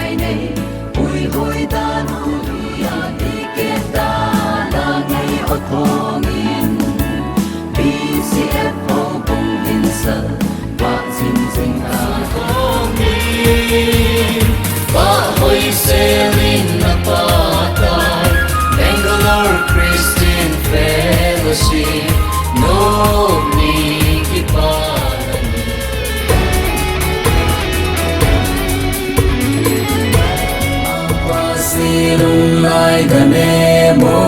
ngày này ui hôi ta nuôi đi kia ta là ngày ở thong in BCF hậu cùng hin sợ và dinh ta thong in ba hoi selin na patai Bangalore Christian Fellowship no ni kipalani apa silung lai gane mo